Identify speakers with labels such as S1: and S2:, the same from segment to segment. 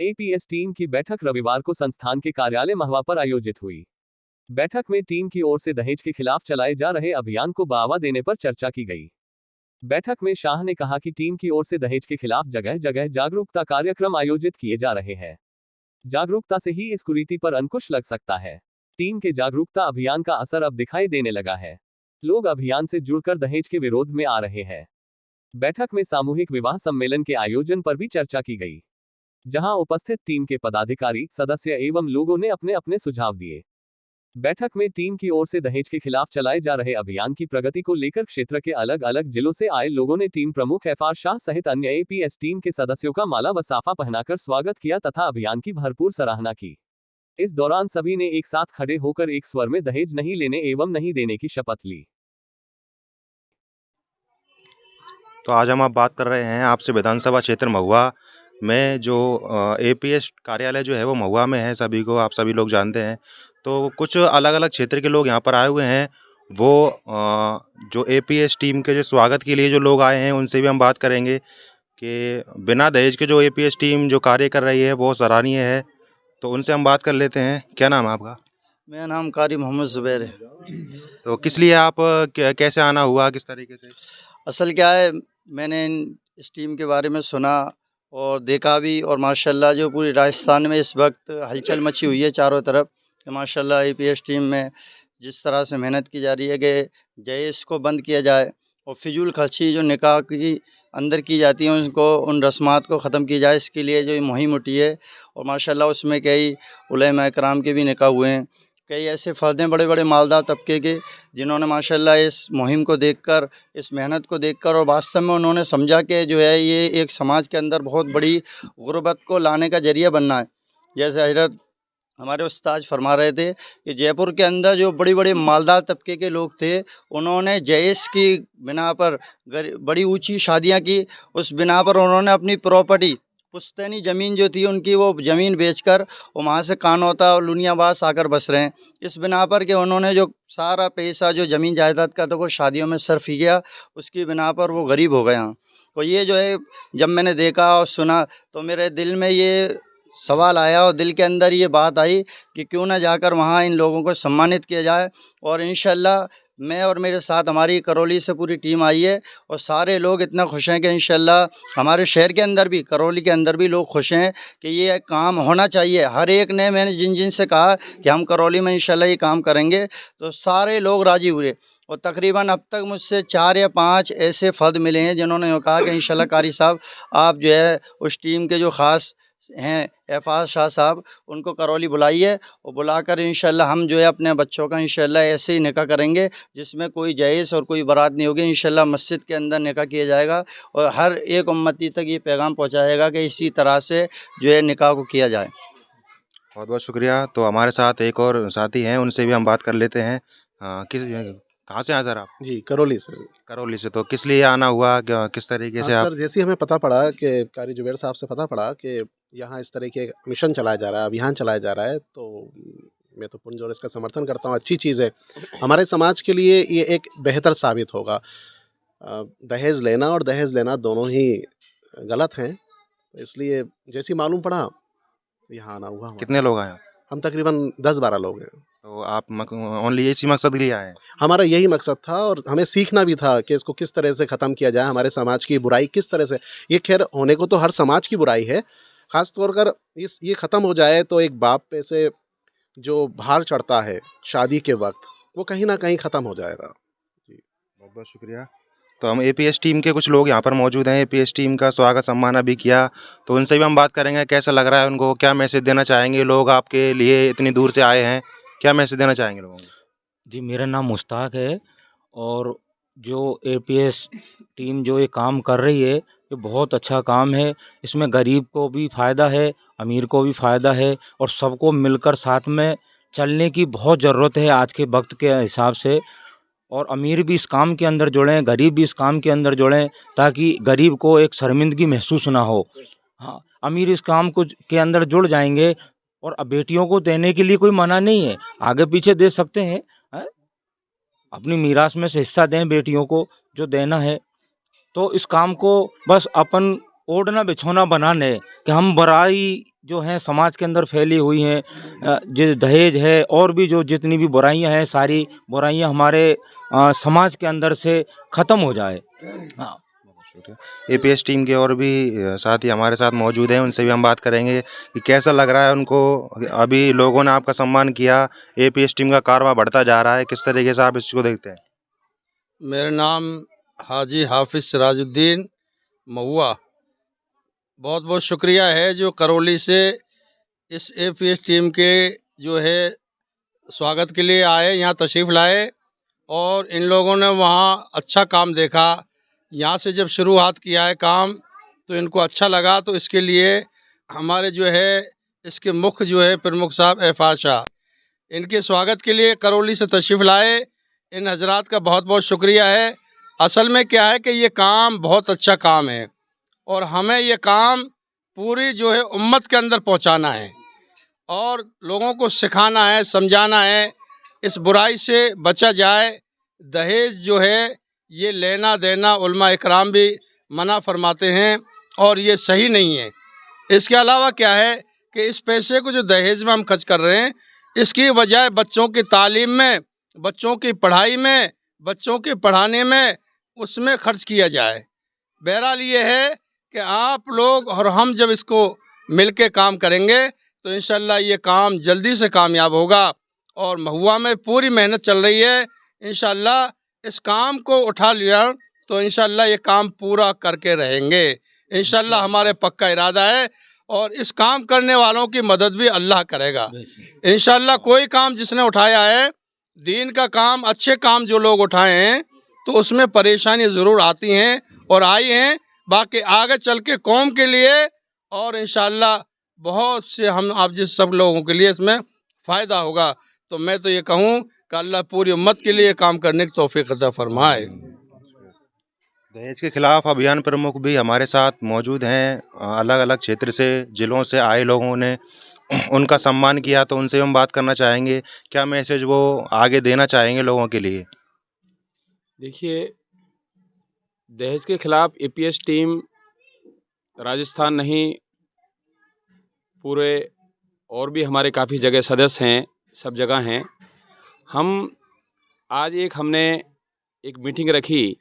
S1: APS team की बैठक रविवार को संस्थान के कार्यालय महवा पर आयोजित हुई। बैठक में टीम की ओर से दहेज के खिलाफ चलाए जा रहे अभियान को बढ़ावा देने पर चर्चा की गई। बैठक में शाह ने कहा कि टीम की ओर से दहेज के खिलाफ जगह जगह जागरूकता कार्यक्रम आयोजित किए जा रहे हैं। जागरूकता से ही इस कुरीति पर अंकुश लग सकता है। टीम के जागरूकता अभियान का असर अब दिखाई देने लगा है। लोग अभियान से जुड़कर दहेज के विरोध में आ रहे हैं। बैठक में सामूहिक विवाह सम्मेलन के आयोजन पर भी चर्चा की गई, जहां उपस्थित टीम के पदाधिकारी, सदस्य एवं लोगों ने अपने अपने सुझाव दिए। बैठक में टीम की ओर से दहेज के खिलाफ चलाए जा रहे अभियान की प्रगति को लेकर क्षेत्र के अलग अलग जिलों से आए लोगों ने टीम प्रमुख एफआर शाह सहित अन्य एपीएस टीम के सदस्यों का माला व साफा पहनाकर स्वागत किया तथा अभियान की भरपूर सराहना की। इस दौरान सभी ने एक साथ खड़े होकर एक स्वर में दहेज नहीं लेने एवं नहीं देने की शपथ ली।
S2: तो आज हम बात कर रहे हैं आपसे विधानसभा क्षेत्र महुआ में जो एपीएस कार्यालय जो है वो महुआ में है, सभी को आप सभी लोग जानते हैं। तो कुछ अलग अलग क्षेत्र के लोग यहाँ पर आए हुए हैं। वो जो एपीएस टीम के जो स्वागत के लिए जो लोग आए हैं उनसे भी हम बात करेंगे कि बिना दहेज के जो एपीएस टीम जो कार्य कर रही है वो सराहनीय है। तो उनसे हम बात कर लेते हैं। क्या नाम है आपका?
S3: मेरा नाम कारी मोहम्मद ज़ुबैर है।
S2: तो किस लिए आप कैसे आना हुआ, किस तरीके से?
S3: असल क्या है, मैंने इस टीम के बारे में सुना और देखा भी, और माशाल्लाह जो पूरी राजस्थान में इस वक्त हलचल मची हुई है चारों तरफ कि माशाल्लाह एपीएस टीम में जिस तरह से मेहनत की जा रही है कि दहेज को बंद किया जाए और फिजूल खर्ची जो निकाह की अंदर की जाती है उनको, उन रस्मात को ख़त्म की जाए, इसके लिए जो ये मुहिम उठी है। और माशाल्लाह उसमें कई उलेमा कराम के भी निकाह हुए हैं, कई ऐसे फ़र्द हैं बड़े बड़े मालदार तबके के जिन्होंने माशाल्लाह इस मुहिम को देखकर, इस मेहनत को देखकर और वास्तव में उन्होंने समझा कि जो है ये एक समाज के अंदर बहुत बड़ी गुर्बत को लाने का ज़रिया बनना है। जैसे हज़रत हमारे उस्ताद फरमा रहे थे कि जयपुर के अंदर जो बड़ी बड़े मालदार तबके के लोग थे उन्होंने दहेज की बिना पर बड़ी ऊंची शादियां की। उस बिना पर उन्होंने अपनी प्रॉपर्टी, पुश्तैनी ज़मीन जो थी उनकी, वो ज़मीन बेचकर और वहाँ से कानौता और लुनियाबाज आकर बस रहे हैं। इस बिना पर कि उन्होंने जो सारा पैसा जो ज़मीन जायदाद का था वो शादियों में सर्फ ही गया, उसकी बिना पर वो गरीब हो गए। तो ये जो है जब मैंने देखा और सुना तो मेरे दिल में ये सवाल आया और दिल के अंदर ये बात आई कि क्यों ना जाकर वहाँ इन लोगों को सम्मानित किया जाए। और इंशाल्लाह मैं और मेरे साथ हमारी करौली से पूरी टीम आई है और सारे लोग इतना खुश हैं कि इंशाल्लाह हमारे शहर के अंदर भी, करौली के अंदर भी लोग खुश हैं कि ये काम होना चाहिए। हर एक ने, मैंने जिन जिन से कहा कि हम करौली में इंशाल्लाह ये काम करेंगे, तो सारे लोग राज़ी हुए। और तकरीबन अब तक मुझसे 4 या 5 ऐसे फ़र्द मिले हैं जिन्होंने ये कहा कि इंशाल्लाह कारी साहब आप जो है उस टीम के जो ख़ास हैं एफ़ाज़ शाह साहब, उनको करौली बुलाइए और बुलाकर इंशाल्लाह हम जो है अपने बच्चों का इंशाल्लाह ऐसे ही निकाह करेंगे जिसमें कोई जहेज़ और कोई बारात नहीं होगी। इंशाल्लाह मस्जिद के अंदर निकाह किया जाएगा और हर एक उम्मती तक ये पैगाम पहुँचाएगा कि इसी तरह से जो है निकाह को किया जाए।
S2: बहुत बहुत शुक्रिया। तो हमारे साथ एक और साथी हैं, उनसे भी हम बात कर लेते हैं। कहाँ से हैं सर आप?
S4: जी, करौली से।
S2: करौली से। तो किस लिए आना हुआ, किस तरीके से आप?
S4: सर, जैसे ही हमें पता पड़ा कि कारी जुबैर साहब से पता पड़ा कि यहाँ इस तरह के मिशन चलाया जा रहा है, अभियान चलाया जा रहा है, तो मैं तो पुरजोर इसका समर्थन करता हूँ। अच्छी चीज़ है, हमारे समाज के लिए ये एक बेहतर साबित होगा। दहेज लेना और दहेज लेना दोनों ही गलत हैं, इसलिए जैसे ही मालूम पड़ा यहाँ आना हुआ हमारा।
S2: कितने लोग आए आप?
S4: हम तकरीबन 10-12 लोग हैं।
S2: तो आप ओनली इसी मकसद के लिए आए हैं?
S4: हमारा यही मकसद था और हमें सीखना भी था कि इसको किस तरह से ख़त्म किया जाए, हमारे समाज की बुराई किस तरह से। ये खैर होने को तो हर समाज की बुराई है, ख़ास तौर पर ये ख़त्म हो जाए तो एक बाप पे से जो भार चढ़ता है शादी के वक्त, वो कहीं ना कहीं ख़त्म हो जाएगा। जी,
S2: बहुत बहुत शुक्रिया। तो हम एपीएस टीम के कुछ लोग यहाँ पर मौजूद हैं, एपीएस टीम का स्वागत सम्मान अभी किया, तो उनसे भी हम बात करेंगे कैसा लग रहा है उनको, क्या मैसेज देना चाहेंगे। लोग आपके लिए इतनी दूर से आए हैं, क्या मैसेज देना चाहेंगे लोगों को?
S5: जी, मेरा नाम मुश्ताक है और जो एपीएस टीम जो ये काम कर रही है ये बहुत अच्छा काम है। इसमें गरीब को भी फ़ायदा है, अमीर को भी फ़ायदा है और सबको मिलकर साथ में चलने की बहुत ज़रूरत है आज के वक्त के हिसाब से। और अमीर भी इस काम के अंदर जुड़ें, गरीब भी इस काम के अंदर जुड़ें ताकि गरीब को एक शर्मिंदगी महसूस ना हो। हाँ, अमीर इस काम को के अंदर जुड़ जाएंगे और अब बेटियों को देने के लिए कोई मना नहीं है, आगे पीछे दे सकते हैं। अपनी मीरास में से हिस्सा दें बेटियों को जो देना है। तो इस काम को बस अपन ओढ़ना बिछौना बनाने कि हम बुराई जो है समाज के अंदर फैली हुई हैं, जो दहेज है और भी जो जितनी भी बुराइयां हैं, सारी बुराइयां हमारे समाज के अंदर से ख़त्म हो जाए। हाँ।
S2: एपीएस टीम के और भी साथी हमारे साथ मौजूद हैं, उनसे भी हम बात करेंगे कि कैसा लग रहा है उनको। अभी लोगों ने आपका सम्मान किया, एपीएस टीम का कारवां बढ़ता जा रहा है, किस तरीके से आप इसको देखते हैं?
S6: मेरा नाम हाजी हाफिज़ सिराजुद्दीन महुआ। बहुत बहुत शुक्रिया है जो करौली से इस एपीएस टीम के जो है स्वागत के लिए आए, यहाँ तशरीफ़ लाए और इन लोगों ने वहाँ अच्छा काम देखा। यहाँ से जब शुरुआत किया है काम तो इनको अच्छा लगा, तो इसके लिए हमारे जो है इसके मुख्य जो है प्रमुख साहब एफआर शाह, इनके स्वागत के लिए करौली से तशरीफ़ लाए। इन हजरात का बहुत बहुत शुक्रिया है। असल में क्या है कि ये काम बहुत अच्छा काम है और हमें ये काम पूरी जो है उम्मत के अंदर पहुंचाना है और लोगों को सिखाना है, समझाना है, इस बुराई से बचा जाए। दहेज जो है ये लेना देना उलमा इकराम भी मना फरमाते हैं और ये सही नहीं है। इसके अलावा क्या है कि इस पैसे को जो दहेज में हम खर्च कर रहे हैं, इसकी बजाय बच्चों की तालीम में, बच्चों की पढ़ाई में, बच्चों के पढ़ाने में, उसमें खर्च किया जाए। बहरहाल ये है कि आप लोग और हम जब इसको मिल के काम करेंगे तो इंशाल्लाह ये काम जल्दी से कामयाब होगा और महुआ में पूरी मेहनत चल रही है। इंशाल्लाह इस काम को उठा लिया तो इंशाल्लाह ये काम पूरा करके रहेंगे। इंशाल्लाह हमारे पक्का इरादा है और इस काम करने वालों की मदद भी अल्लाह करेगा। इंशाल्लाह कोई काम जिसने उठाया है, दीन का काम, अच्छे काम जो लोग उठाए हैं, तो उसमें परेशानी ज़रूर आती हैं और आई हैं। बाकी आगे चल के कौम के लिए और इंशाल्लाह बहुत से हम आप जिस सब लोगों के लिए इसमें फ़ायदा होगा। तो मैं तो ये कहूँ कि अल्लाह पूरी उम्मत के लिए काम करने की तौफीक अता फरमाए।
S2: दहेज के खिलाफ अभियान प्रमुख भी हमारे साथ मौजूद हैं। अलग अलग क्षेत्र से, जिलों से आए लोगों ने उनका सम्मान किया, तो उनसे हम बात करना चाहेंगे, क्या मैसेज वो आगे देना चाहेंगे लोगों के लिए?
S7: देखिए, दहेज के खिलाफ एपीएस टीम राजस्थान नहीं, पूरे और भी हमारे काफ़ी जगह सदस्य हैं, सब जगह हैं। हम आज हमने एक मीटिंग रखी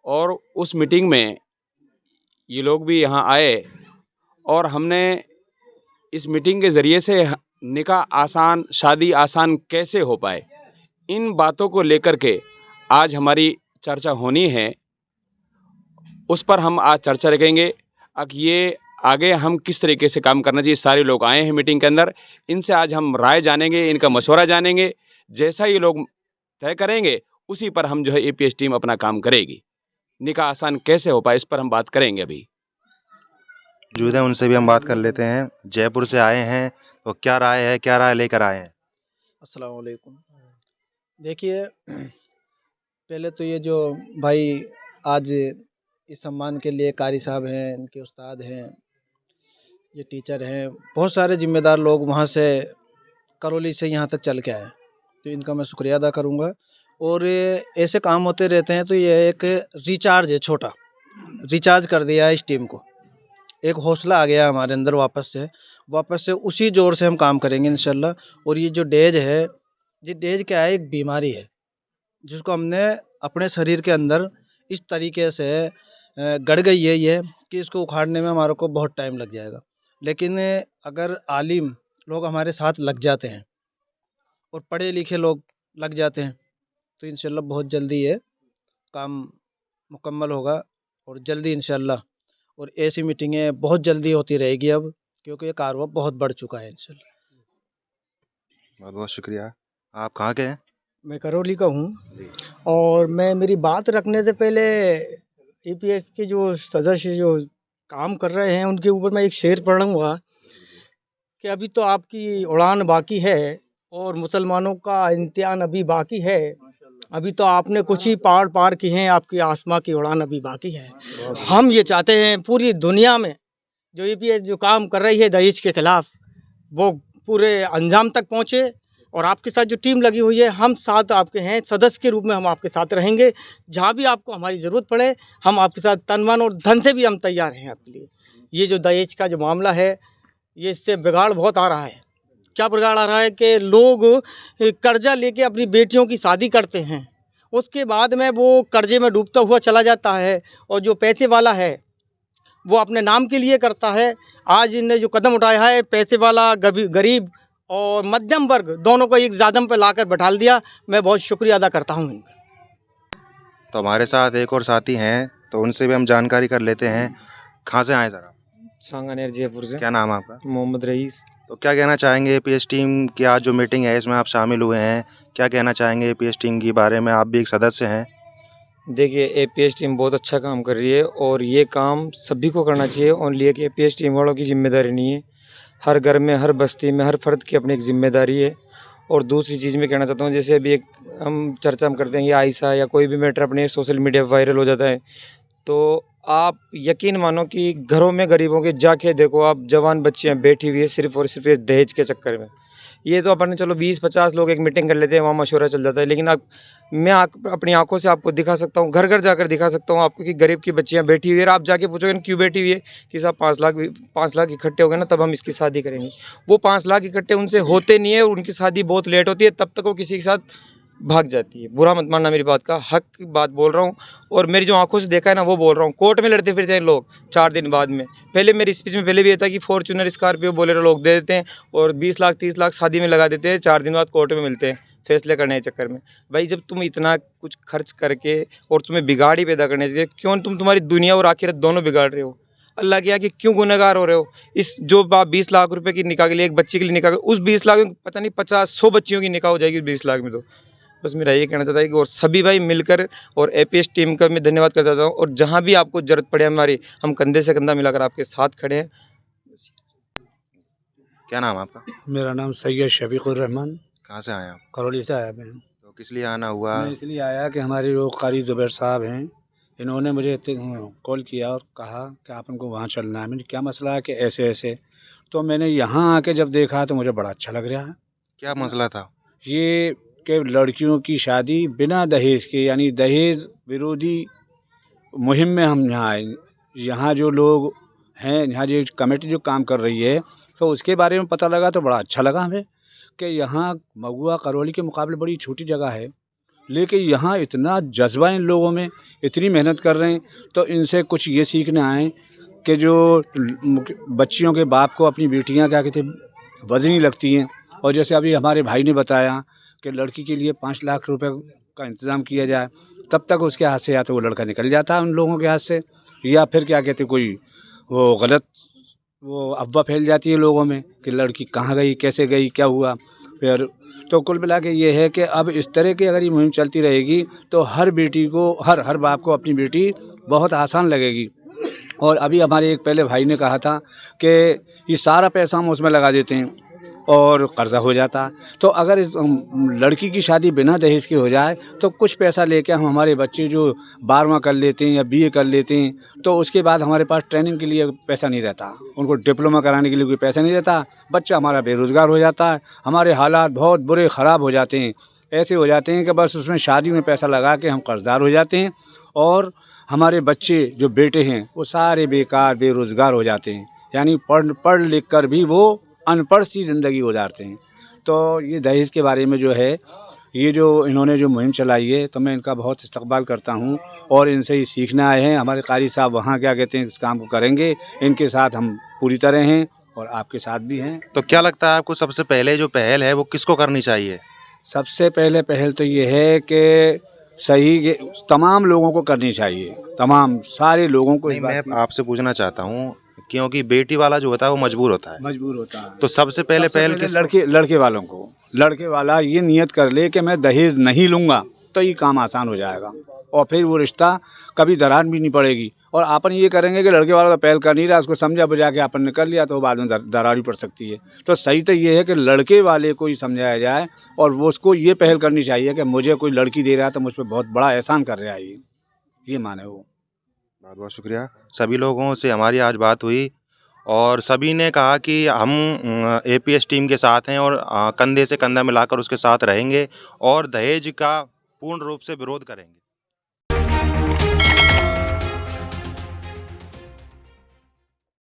S7: और उस मीटिंग में ये लोग भी यहाँ आए और हमने इस मीटिंग के ज़रिए से निकाह आसान, शादी आसान कैसे हो पाए, इन बातों को लेकर के आज हमारी चर्चा होनी है। उस पर हम आज चर्चा रखेंगे कि ये आगे हम किस तरीके से काम करना चाहिए। सारे लोग आए हैं मीटिंग के अंदर, इनसे आज हम राय जानेंगे, इनका मशवरा जानेंगे। जैसा ये लोग तय करेंगे उसी पर हम जो है एपीएस टीम अपना काम करेगी। निकाह आसान कैसे हो पाए, इस पर हम बात करेंगे। अभी
S2: मौजूद हैं, उनसे भी हम बात कर लेते हैं। जयपुर से आए हैं, तो क्या राय है, क्या राय लेकर आए हैं?
S8: अस्सलाम वालेकुम। देखिए, पहले तो ये जो भाई आज इस सम्मान के लिए कारी साहब हैं, इनके उस्ताद हैं, ये टीचर हैं, बहुत सारे ज़िम्मेदार लोग वहाँ से करौली से यहाँ तक चल के आए, तो इनका मैं शुक्रिया अदा करूँगा। और ये ऐसे काम होते रहते हैं, तो ये एक रिचार्ज है, छोटा रिचार्ज कर दिया है इस टीम को। एक हौसला आ गया हमारे अंदर वापस से उसी जोर से हम काम करेंगे इंशाल्लाह। और ये जो दहेज है, ये दहेज क्या है, एक बीमारी है जिसको हमने अपने शरीर के अंदर इस तरीके से गड़ गई है ये कि इसको उखाड़ने में हमारे को बहुत टाइम लग जाएगा। लेकिन अगर आलिम लोग हमारे साथ लग जाते हैं और पढ़े लिखे लोग लग जाते हैं तो इंशाल्लाह बहुत जल्दी ये काम मुकम्मल होगा और जल्दी इंशाल्लाह। और ऐसी मीटिंगें बहुत जल्दी होती रहेगी अब, क्योंकि ये कारवा बहुत बढ़ चुका है इंशाल्लाह।
S2: बहुत बहुत शुक्रिया। आप कहाँ के हैं?
S9: मैं करौली का हूँ और मेरी बात रखने से पहले ईपीएस के जो सदस्य जो काम कर रहे हैं उनके ऊपर मैं एक शेर पढ़ूँगा कि अभी तो आपकी उड़ान बाकी है और मुसलमानों का इम्तिहान अभी बाकी है। अभी तो आपने कुछ ही पार किए हैं, आपकी आसमां की उड़ान अभी बाकी है। हम ये चाहते हैं पूरी दुनिया में जो ईपीएस जो काम कर रही है दहेज के खिलाफ, वो पूरे अंजाम तक पहुँचे और आपके साथ जो टीम लगी हुई है, हम साथ आपके हैं, सदस्य के रूप में हम आपके साथ रहेंगे। जहाँ भी आपको हमारी ज़रूरत पड़े, हम आपके साथ तन मन और धन से भी हम तैयार हैं आपके लिए। ये जो दहेज का जो मामला है, ये इससे बिगाड़ बहुत आ रहा है। क्या बिगाड़ आ रहा है कि लोग कर्जा लेके अपनी बेटियों की शादी करते हैं, उसके बाद में वो कर्जे में डूबता हुआ चला जाता है, और जो पैसे वाला है वो अपने नाम के लिए करता है। आज इनने जो कदम उठाया है, पैसे वाला गरीब और मध्यम वर्ग दोनों को एक जादम पर लाकर बैठा दिया। मैं बहुत शुक्रिया अदा करता हूँ इनका।
S2: तो हमारे साथ एक और साथी हैं, तो उनसे भी हम जानकारी कर लेते हैं। कहाँ से आए सर आप?
S5: सांगानेर जयपुर से।
S2: क्या नाम है आपका?
S5: मोहम्मद रईस।
S2: तो क्या कहना चाहेंगे एपीएस टीम की आज जो मीटिंग है इसमें आप शामिल हुए हैं, क्या कहना चाहेंगे एपीएस टीम के बारे में? आप भी एक सदस्य हैं।
S5: देखिए, एपीएस टीम बहुत अच्छा काम कर रही है और ये काम सभी को करना चाहिए। ओनली एक एपीएस टीम वालों की जिम्मेदारी नहीं है, हर घर में, हर बस्ती में, हर फर्द की अपनी एक जिम्मेदारी है। और दूसरी चीज़ मैं कहना चाहता हूँ, जैसे अभी एक हम चर्चा हम करते हैं कि आयशा या कोई भी मैटर अपने सोशल मीडिया पर वायरल हो जाता है, तो आप यकीन मानो कि घरों में गरीबों के जाके देखो, आप जवान बच्चियाँ बैठी हुई है सिर्फ और सिर्फ दहेज के चक्कर में। ये तो अपन चलो 20-50 लोग एक मीटिंग कर लेते हैं, वहाँ मशवरा चल जाता है, लेकिन मैं अपनी आंखों से आपको दिखा सकता हूँ, घर घर जाकर दिखा सकता हूँ आपको कि गरीब की बच्चियाँ बैठी हुई है। आप जाके पूछोगे क्यों बैठी हुई है, कि साहब 5 लाख इकट्ठे हो गए ना, तब हम इसकी शादी करेंगे। वो 5 लाख इकट्ठे उनसे होते नहीं है, उनकी शादी बहुत लेट होती है, तब तक वो किसी के साथ भाग जाती है। बुरा मत मानना मेरी बात का, हक की बात बोल रहा हूँ, और मेरी जो आंखों से देखा है ना वो बोल रहा हूँ। कोर्ट में लड़ते फिरते हैं लोग 4 दिन बाद में। पहले मेरी स्पीच में पहले भी ये था कि फॉर्च्यूनर, स्कॉर्पियो, बोलेरो लोग दे देते हैं और 20 लाख 30 लाख शादी में लगा देते हैं, 4 दिन बाद कोर्ट में मिलते हैं फैसले करने के चक्कर में। भाई, जब तुम इतना कुछ खर्च करके और तुम्हें बिगाड़ ही पैदा करने चाहिए, क्यों तुम्हारी दुनिया और आखिरत दोनों बिगाड़ रहे हो? अल्लाह के आगे क्यों गुनहगार हो रहे हो? इस जो आप 20 लाख रुपए की निकाह के लिए, एक बच्ची के लिए निकाह, उस 20 लाख में पता नहीं 50-100 बच्चियों की निकाह हो जाएगी 20 लाख में। तो बस मेरा ये कहना चाहता है कि और सभी भाई मिलकर, और एपीएस टीम का मैं धन्यवाद करता हूँ, और जहाँ भी आपको जरूरत पड़े हमारी, हम कंधे से कंधा मिलाकर आपके साथ खड़े हैं।
S2: क्या नाम है आपका?
S10: मेरा नाम सैयद शफीकुर रहमान।
S2: कहाँ से आए आप?
S10: करौली से आया मैं।
S2: तो किस लिए आना हुआ?
S10: मैं इसलिए आया कि हमारे जो कारी ज़ुबैर साहब हैं, इन्होंने मुझे कॉल किया और कहा कि आप उनको वहाँ चलना है। मैंने क्या मसला है कि ऐसे ऐसे, तो मैंने यहाँ आके जब देखा तो मुझे बड़ा अच्छा लग रहा है।
S2: क्या मसला था?
S10: ये कि लड़कियों की शादी बिना दहेज के, यानी दहेज विरोधी मुहिम में हम यहाँ आए। यहाँ जो लोग हैं, यहाँ जो कमेटी जो काम कर रही है, तो उसके बारे में पता लगा तो बड़ा अच्छा लगा हमें कि यहाँ महुआ करौली के मुकाबले बड़ी छोटी जगह है, लेकिन यहाँ इतना जज्बा इन लोगों में, इतनी मेहनत कर रहे हैं। तो इनसे कुछ ये सीखने आए कि जो बच्चियों के बाप को अपनी बेटियाँ क्या कहते वजनी लगती हैं, और जैसे अभी हमारे भाई ने बताया कि लड़की के लिए 5 लाख रुपए का इंतज़ाम किया जाए, तब तक उसके हाथ से या तो वो लड़का निकल जाता है उन लोगों के हाथ से, या फिर क्या कहते कोई वो गलत वो अफवाह फैल जाती है लोगों में कि लड़की कहाँ गई, कैसे गई, क्या हुआ। फिर तो कुल मिला के ये है कि अब इस तरह की अगर ये मुहिम चलती रहेगी तो हर बेटी को, हर बाप को अपनी बेटी बहुत आसान लगेगी। और अभी हमारे एक पहले भाई ने कहा था कि ये सारा पैसा हम उसमें लगा देते हैं और कर्जा हो जाता। तो अगर इस लड़की की शादी बिना दहेज के हो जाए तो कुछ पैसा लेके हम हमारे बच्चे जो 12वां कर लेते हैं या बीए कर लेते हैं, तो उसके बाद हमारे पास ट्रेनिंग के लिए पैसा नहीं रहता, उनको डिप्लोमा कराने के लिए कोई पैसा नहीं रहता, बच्चा हमारा बेरोज़गार हो जाता है, हमारे हालात बहुत बुरे ख़राब हो जाते हैं। ऐसे हो जाते हैं कि बस उसमें शादी में पैसा लगा के हम कर्जदार हो जाते हैं, और हमारे बच्चे जो बेटे हैं वो सारे बेकार बेरोज़गार हो जाते हैं, यानी पढ़ लिख कर भी वो अनपढ़ सी ज़िंदगी गुजारते हैं। तो ये दहेज के बारे में जो है, ये जो इन्होंने जो मुहिम चलाई है, तो मैं इनका बहुत इस्तकबाल करता हूँ, और इनसे ही सीखना आए हैं। हमारे कारी साहब वहाँ क्या कहते हैं इस काम को करेंगे, इनके साथ हम पूरी तरह हैं और आपके साथ भी हैं।
S2: तो क्या लगता है आपको सबसे पहले जो पहल है वो किसको करनी चाहिए?
S10: सबसे पहले पहल तो ये है कि सही तमाम लोगों को करनी चाहिए, तमाम सारे लोगों को।
S2: नहीं, मैं आपसे पूछना चाहता हूँ क्योंकि बेटी वाला जो होता है वो मजबूर होता है, तो सबसे पहले पहल
S10: लड़के वाला ये नियत कर ले कि मैं दहेज नहीं लूँगा, तो ये काम आसान हो जाएगा, और फिर वो रिश्ता कभी दरार भी नहीं पड़ेगी। और अपन ये करेंगे कि लड़के वाला तो पहल कर नहीं रहा, उसको समझा बुझा के अपन ने कर लिया, तो बाद में दरार भी पड़ सकती है। तो सही तो ये है कि लड़के वाले को ही समझाया जाए, और वो उसको ये पहल करनी चाहिए कि मुझे कोई लड़की दे रहा है तो मुझ पर बहुत बड़ा एहसान कर रहा है, ये माने वो।
S2: बहुत बहुत शुक्रिया। सभी लोगों से हमारी आज बात हुई और सभी ने कहा कि हम एपीएस टीम के साथ हैं और कंधे से कंधा मिलाकर उसके साथ रहेंगे और दहेज का पूर्ण रूप से विरोध करेंगे।